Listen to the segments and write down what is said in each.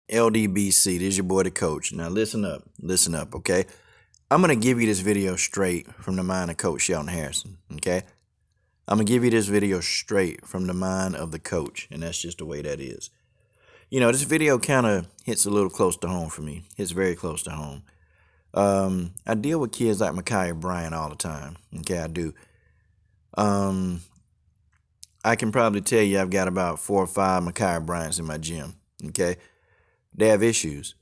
LDBC, this is your boy the coach. Now listen up, okay? I'm gonna give you this video straight from the mind of Coach Shelton Harrison, okay? I'm gonna give you this video straight from the mind of the coach, and that's just the way that is. You know, this video kind of hits a little close to home for me. It's very close to home. I deal with kids like Mak'Hia Bryant all the time, okay? I do. I can probably tell you I've got about 4 or 5 Mak'Hia Bryants in my gym, okay? They have issues.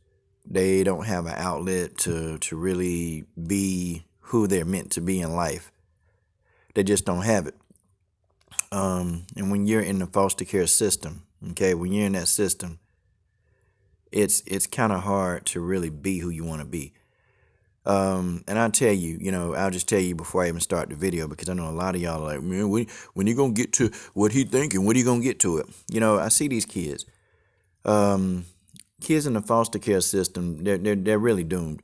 They don't have an outlet to really be who they're meant to be in life. They just don't have it. And when you're in the foster care system, okay, when you're in that system, it's kind of hard to really be who you want to be. And I'll tell you, I'll just tell you before I even start the video, because I know a lot of y'all are like, man, when you gonna get to what he thinking? When are you gonna get to it? I see these kids. Kids in the foster care system, they're really doomed.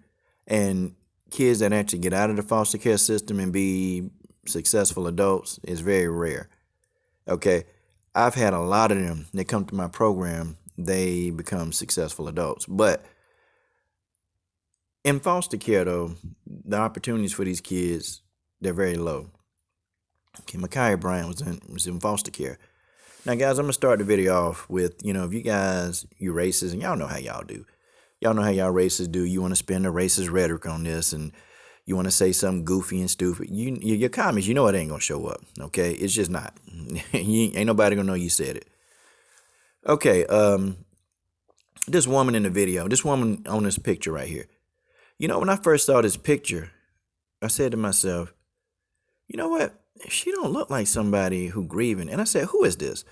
And kids that actually get out of the foster care system and be successful adults is very rare. Okay, I've had a lot of them that come to my program. They become successful adults, but in foster care, though, the opportunities for these kids, they're very low. Okay, Mak'Hia Bryant was in foster care. Now, guys, I'm going to start the video off with, if you guys, you racists, and y'all know how y'all do. Y'all know how y'all racists do. You want to spend a racist rhetoric on this, and you want to say something goofy and stupid. Your comments, it ain't going to show up, okay? It's just not. Ain't nobody going to know you said it. Okay, this woman in the video, this woman on this picture right here. When I first saw this picture, I said to myself, you know what? She don't look like somebody who grieving. And I said, who is this?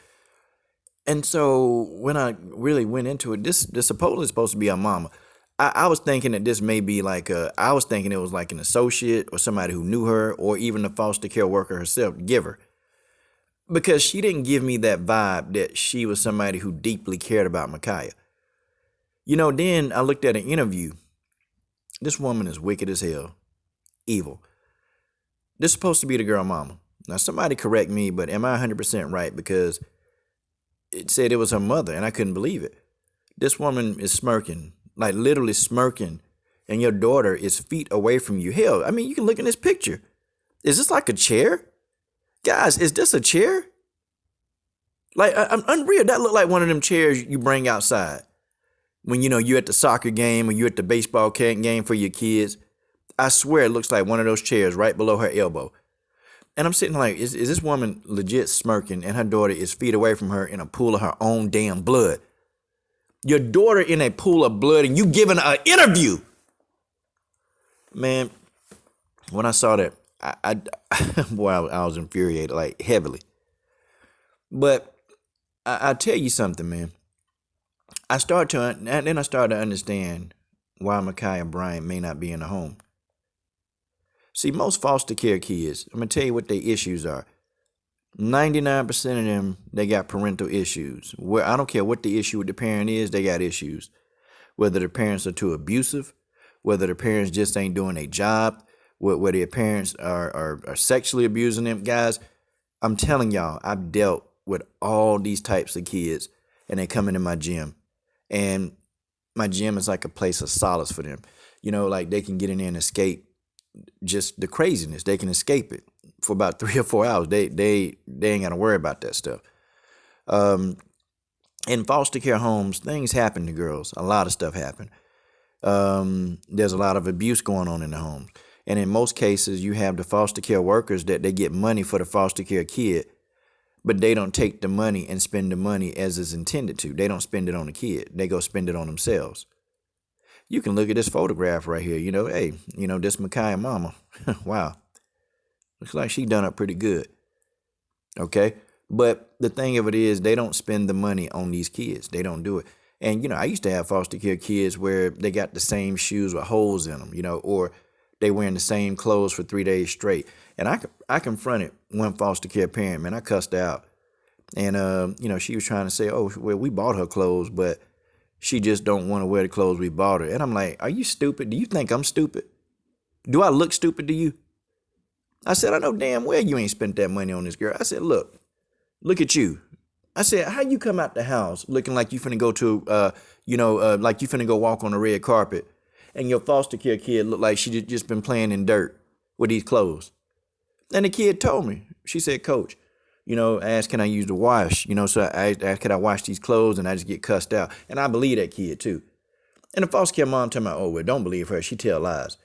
And so when I really went into it, this supposedly supposed to be a mama. I was thinking that this may be I was thinking it was like an associate or somebody who knew her, or even a foster care worker herself, give her. Because she didn't give me that vibe that she was somebody who deeply cared about Mak'Hia. Then I looked at an interview. This woman is wicked as hell. Evil. This is supposed to be the girl mama. Now, somebody correct me, but am I 100% right? Because it said it was her mother, and I couldn't believe it. This woman is smirking, like literally smirking, and your daughter is feet away from you. Hell, I mean, you can look in this picture. Is this like a chair? Guys, is this a chair? Like, I'm unreal. That looked like one of them chairs you bring outside. When, you're at the soccer game or you're at the baseball game for your kids. I swear it looks like one of those chairs right below her elbow. And I'm sitting like, is this woman legit smirking and her daughter is feet away from her in a pool of her own damn blood? Your daughter in a pool of blood and you giving her an interview. Man, when I saw that, boy, I was infuriated, like heavily. But I tell you something, man. I started to understand why Mak'Hia Bryant may not be in the home. See, most foster care kids, I'm going to tell you what their issues are. 99% of them, they got parental issues. Where I don't care what the issue with the parent is, they got issues. Whether the parents are too abusive, whether the parents just ain't doing their job, whether their parents are sexually abusing them. Guys, I'm telling y'all, I've dealt with all these types of kids, and they come into my gym. And my gym is like a place of solace for them. Like they can get in there and escape just the craziness. They can escape it for about 3 or 4 hours. They ain't got to worry about that stuff. In foster care homes, things happen to girls. A lot of stuff happen. There's a lot of abuse going on in the homes. And in most cases, you have the foster care workers that they get money for the foster care kid, but they don't take the money and spend the money as is intended to. They don't spend it on the kid. They go spend it on themselves. You can look at this photograph right here. Hey, this Mak'Hia mama. Wow. Looks like she done up pretty good. Okay. But the thing of it is, they don't spend the money on these kids. They don't do it. And, I used to have foster care kids where they got the same shoes with holes in them, or they wearing the same clothes for 3 days straight. And I confronted one foster care parent, man. I cussed her out. And, she was trying to say, oh, well, we bought her clothes, but she just don't want to wear the clothes we bought her. And I'm like, are you stupid? Do you think I'm stupid? Do I look stupid to you? I said, I know damn well you ain't spent that money on this girl. I said, look at you. I said, how you come out the house looking like you finna go to, like you finna go walk on the red carpet, and your foster care kid look like she just been playing in dirt with these clothes. And the kid told me, she said, Coach, asked, can I use the wash? So I asked, can I wash these clothes? And I just get cussed out. And I believe that kid too. And the foster care mom told me, oh, well, don't believe her. She tell lies.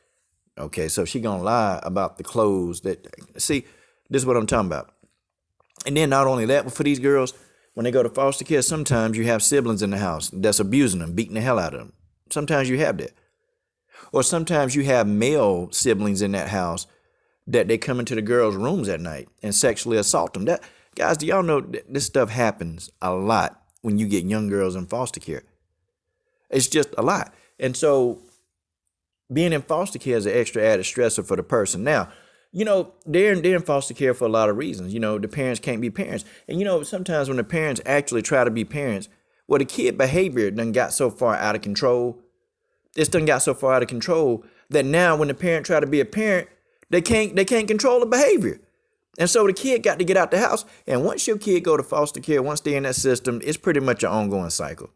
Okay, so she gonna lie about the clothes see, this is what I'm talking about. And then not only that, but for these girls, when they go to foster care, sometimes you have siblings in the house that's abusing them, beating the hell out of them. Sometimes you have that. Or sometimes you have male siblings in that house that they come into the girls' rooms at night and sexually assault them. Guys, do y'all know this stuff happens a lot when you get young girls in foster care? It's just a lot. And so being in foster care is an extra added stressor for the person. Now, they're in foster care for a lot of reasons. The parents can't be parents. And, sometimes when the parents actually try to be parents, well, the kid behavior done got so far out of control. It's done got so far out of control that now when the parent try to be a parent, they can't control the behavior. And so the kid got to get out the house. And once your kid go to foster care, once they're in that system, it's pretty much an ongoing cycle.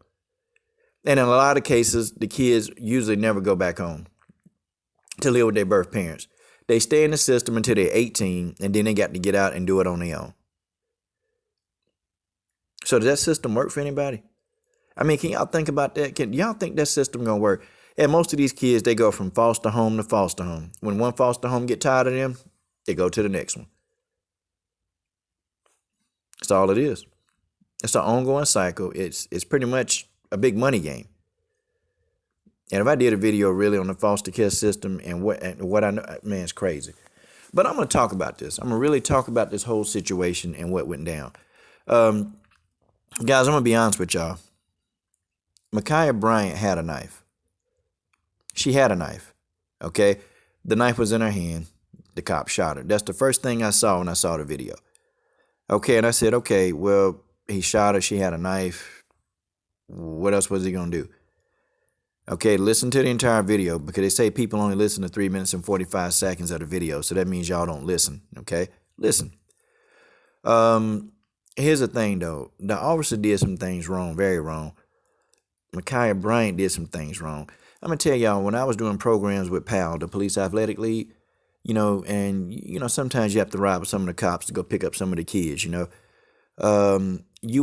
And in a lot of cases, the kids usually never go back home to live with their birth parents. They stay in the system until they're 18, and then they got to get out and do it on their own. So does that system work for anybody? I mean, can y'all think about that? Can y'all think that system gonna work? And most of these kids, they go from foster home to foster home. When one foster home get tired of them, they go to the next one. That's all it is. It's an ongoing cycle. It's pretty much a big money game. And if I did a video really on the foster care system and what I know, man, it's crazy. But I'm going to talk about this. I'm going to really talk about this whole situation and what went down. Guys, I'm going to be honest with y'all. Mak'Hia Bryant had a knife. She had a knife, okay? The knife was in her hand. The cop shot her. That's the first thing I saw when I saw the video. Okay, and I said, okay, well, he shot her. She had a knife. What else was he going to do? Okay, listen to the entire video because they say people only listen to 3 minutes and 45 seconds of the video. So that means y'all don't listen, okay? Listen. Here's the thing, though. The officer did some things wrong, very wrong. Mak'Hia Bryant did some things wrong. I'm going to tell y'all, when I was doing programs with PAL, the Police Athletic League, and sometimes you have to ride with some of the cops to go pick up some of the kids, you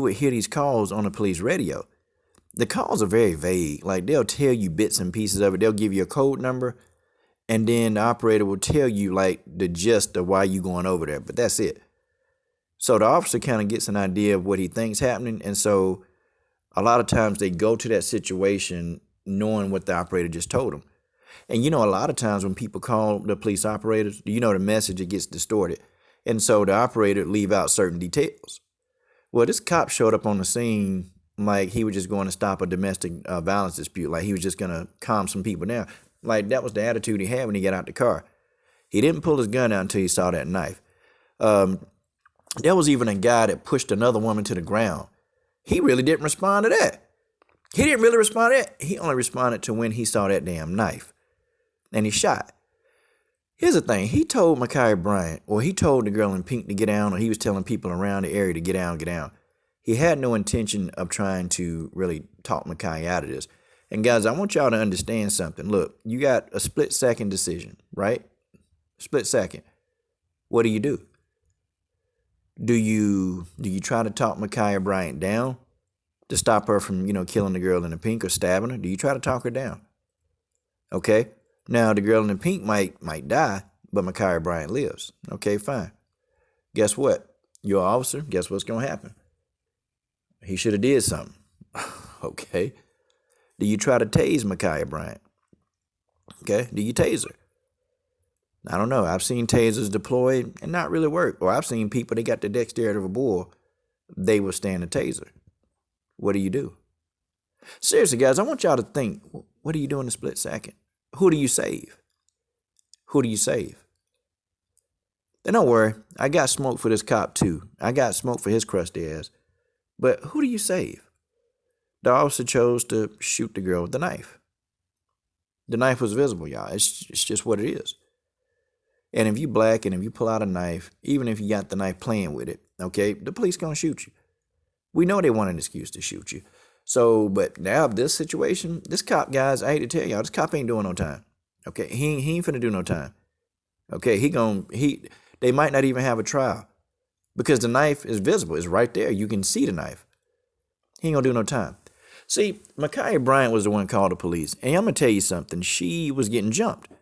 would hear these calls on the police radio. The calls are very vague. Like, they'll tell you bits and pieces of it. They'll give you a code number, and then the operator will tell you, like, the gist of why you going over there. But that's it. So the officer kind of gets an idea of what he thinks happening, and so a lot of times they go to that situation knowing what the operator just told them. And, a lot of times when people call the police operators, the message, it gets distorted. And so the operator leave out certain details. Well, this cop showed up on the scene like he was just going to stop a domestic violence dispute. Like he was just going to calm some people down. Like that was the attitude he had when he got out the car. He didn't pull his gun out until he saw that knife. There was even a guy that pushed another woman to the ground. He really didn't respond to that. He didn't really respond to that. He only responded to when he saw that damn knife. And he shot. Here's the thing. He told Mak'Hia Bryant, or he told the girl in pink to get down, or he was telling people around the area to get down, get down. He had no intention of trying to really talk Mak'Hia out of this. And guys, I want y'all to understand something. Look, you got a split-second decision, right? Split second. What do? Do you try to talk Mak'Hia Bryant down to stop her from, killing the girl in the pink or stabbing her? Do you try to talk her down? Okay. Now the girl in the pink might die, but Mak'Hia Bryant lives. Okay, fine. Guess what? You're an officer. Guess what's gonna happen? He should have did something. Okay. Do you try to tase Mak'Hia Bryant? Okay. Do you tase her? I don't know. I've seen tasers deployed and not really work. Or I've seen people, they got the dexterity of a bull. They withstand a taser. What do you do? Seriously, guys, I want y'all to think, what do you do in a split second? Who do you save? Who do you save? And don't worry, I got smoke for this cop too. I got smoke for his crusty ass. But who do you save? The officer chose to shoot the girl with the knife. The knife was visible, y'all. It's just what it is. And if you black and if you pull out a knife, even if you got the knife playing with it, okay, the police gonna shoot you. We know they want an excuse to shoot you. So, but now this situation, this cop, guys, I hate to tell y'all, this cop ain't doing no time. Okay, he ain't finna do no time. Okay, they might not even have a trial because the knife is visible. It's right there. You can see the knife. He ain't gonna do no time. See, Mak'Hia Bryant was the one called the police. And I'm gonna tell you something. She was getting jumped.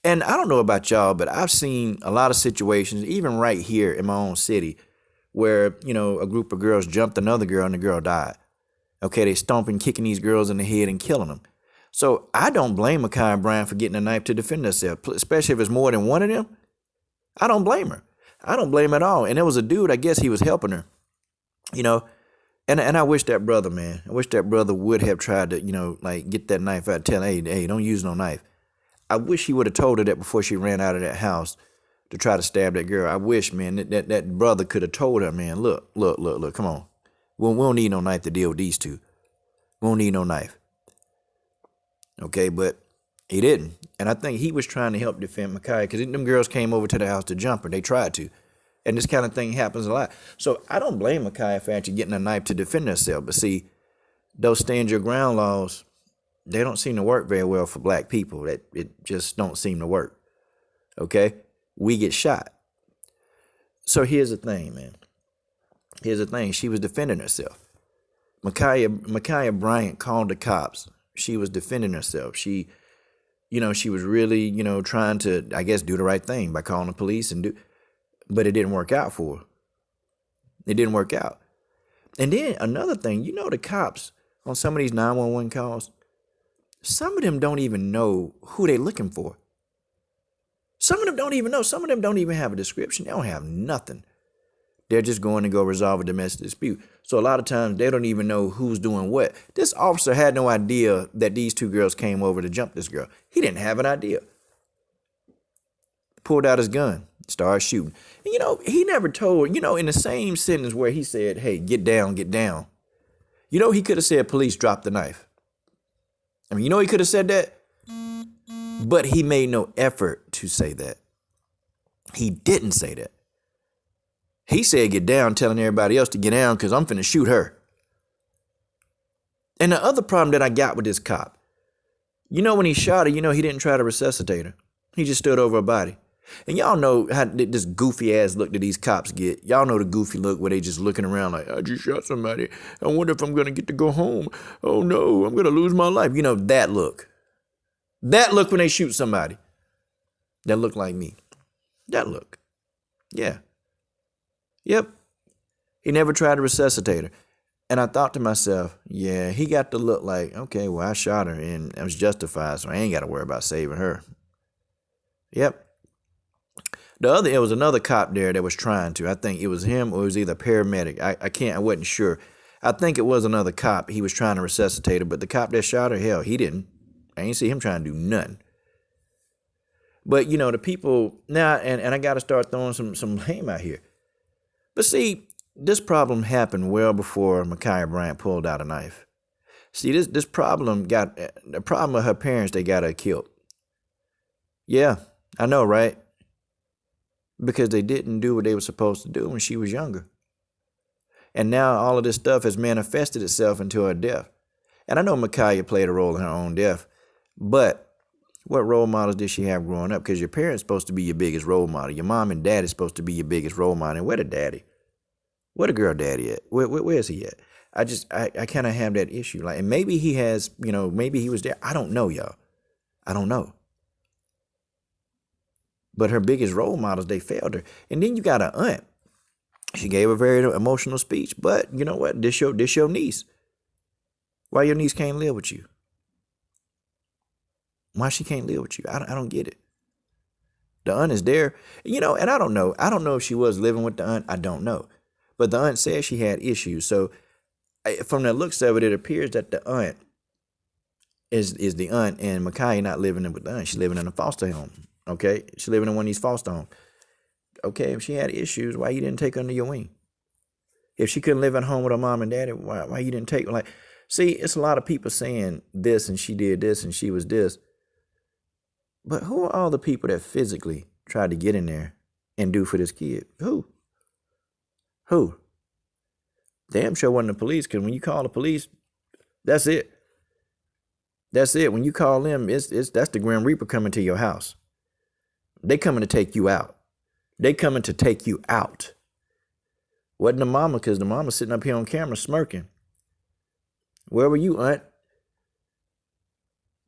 And I don't know about y'all, but I've seen a lot of situations, even right here in my own city, where, a group of girls jumped another girl and the girl died. Okay, they stomping, kicking these girls in the head and killing them. So I don't blame Mak'Hia Bryant for getting a knife to defend herself, especially if it's more than one of them. I don't blame her. I don't blame her at all. And there was a dude, I guess he was helping her, you know. And I wish that brother, man, I wish that brother would have tried to, like get that knife out, tell her, hey, don't use no knife. I wish he would have told her that before she ran out of that house to try to stab that girl. I wish, man, that brother could have told her, man, look, come on. We don't need no knife to deal with these two. We don't need no knife. Okay, but he didn't. And I think he was trying to help defend Mak'Hia because them girls came over to the house to jump her. They tried to. And this kind of thing happens a lot. So I don't blame Mak'Hia for actually getting a knife to defend herself. But see, those stand your ground laws, they don't seem to work very well for black people. It just don't seem to work. Okay? We get shot. So here's the thing, man. Here's the thing. She was defending herself. Mak'Hia Bryant called the cops. She was defending herself. She was really, trying to, I guess, do the right thing by calling the police but it didn't work out for her. It didn't work out. And then another thing, the cops on some of these 911 calls, some of them don't even know who they're looking for. Some of them don't even know. Some of them don't even have a description. They don't have nothing. They're just going to go resolve a domestic dispute. So a lot of times they don't even know who's doing what. This officer had no idea that these two girls came over to jump this girl. He didn't have an idea. Pulled out his gun, started shooting. And, he never told, in the same sentence where he said, hey, get down, get down. He could have said, police, drop the knife. I mean, he could have said that, but he made no effort to say that. He didn't say that. He said, get down, telling everybody else to get down because I'm finna shoot her. And the other problem that I got with this cop, when he shot her, he didn't try to resuscitate her. He just stood over her body. And y'all know how this goofy ass look that these cops get. Y'all know the goofy look where they just looking around like, I just shot somebody. I wonder if I'm going to get to go home. Oh no, I'm going to lose my life. That look. That look when they shoot somebody. That look like me. That look. Yeah. Yep. He never tried to resuscitate her. And I thought to myself, yeah, he got to look like, okay, well, I shot her and I was justified, so I ain't got to worry about saving her. Yep. There was another cop there that was trying to. I think it was him or it was either a paramedic. I wasn't sure. I think it was another cop. He was trying to resuscitate her, but the cop that shot her, hell, he didn't. I ain't see him trying to do nothing. But, the people now, and I got to start throwing some blame out here. But see, this problem happened well before Mak'Hia Bryant pulled out a knife. See, this problem the problem of her parents, they got her killed. Yeah, I know, right? Because they didn't do what they were supposed to do when she was younger. And now all of this stuff has manifested itself into her death. And I know Mak'Hia played a role in her own death, but what role models did she have growing up? Because your parents supposed to be your biggest role model. Your mom and dad is supposed to be your biggest role model. And where the daddy? Where the girl daddy at? Where is he at? I kind of have that issue. Like, and maybe he has, maybe he was there. I don't know, y'all. I don't know. But her biggest role models, they failed her. And then you got an aunt. She gave a very emotional speech. But you know what? This your niece. Why your niece can't live with you? Why she can't live with you? I don't get it. The aunt is there. And I don't know. I don't know if she was living with the aunt. I don't know. But the aunt said she had issues. So from the looks of it, it appears that the aunt is the aunt and Mak'Hia not living with the aunt. She's living in a foster home. Okay? She's living in one of these foster homes. Okay, if she had issues, why you didn't take her under your wing? If she couldn't live at home with her mom and daddy, why you didn't take her? Like, see, it's a lot of people saying this and she did this and she was this. But who are all the people that physically tried to get in there and do for this kid? Who? Damn sure wasn't the police, because when you call the police, That's it. That's it. When you call them, that's the Grim Reaper coming to your house. They coming to take you out. They coming to take you out. Wasn't the mama, because the mama sitting up here on camera smirking. Where were you, aunt?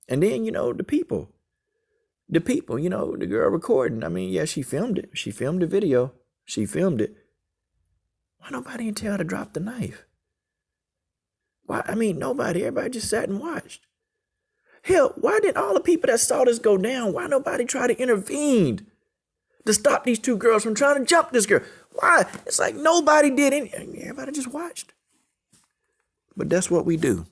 And then, the people, the girl recording. I mean, yeah, she filmed it. She filmed the video. She filmed it. Why nobody didn't tell her to drop the knife? Why? I mean, nobody. Everybody just sat and watched. Hell, why did all the people that saw this go down, why nobody try to intervene to stop these two girls from trying to jump this girl? Why? It's like nobody did anything. Everybody just watched. But that's what we do.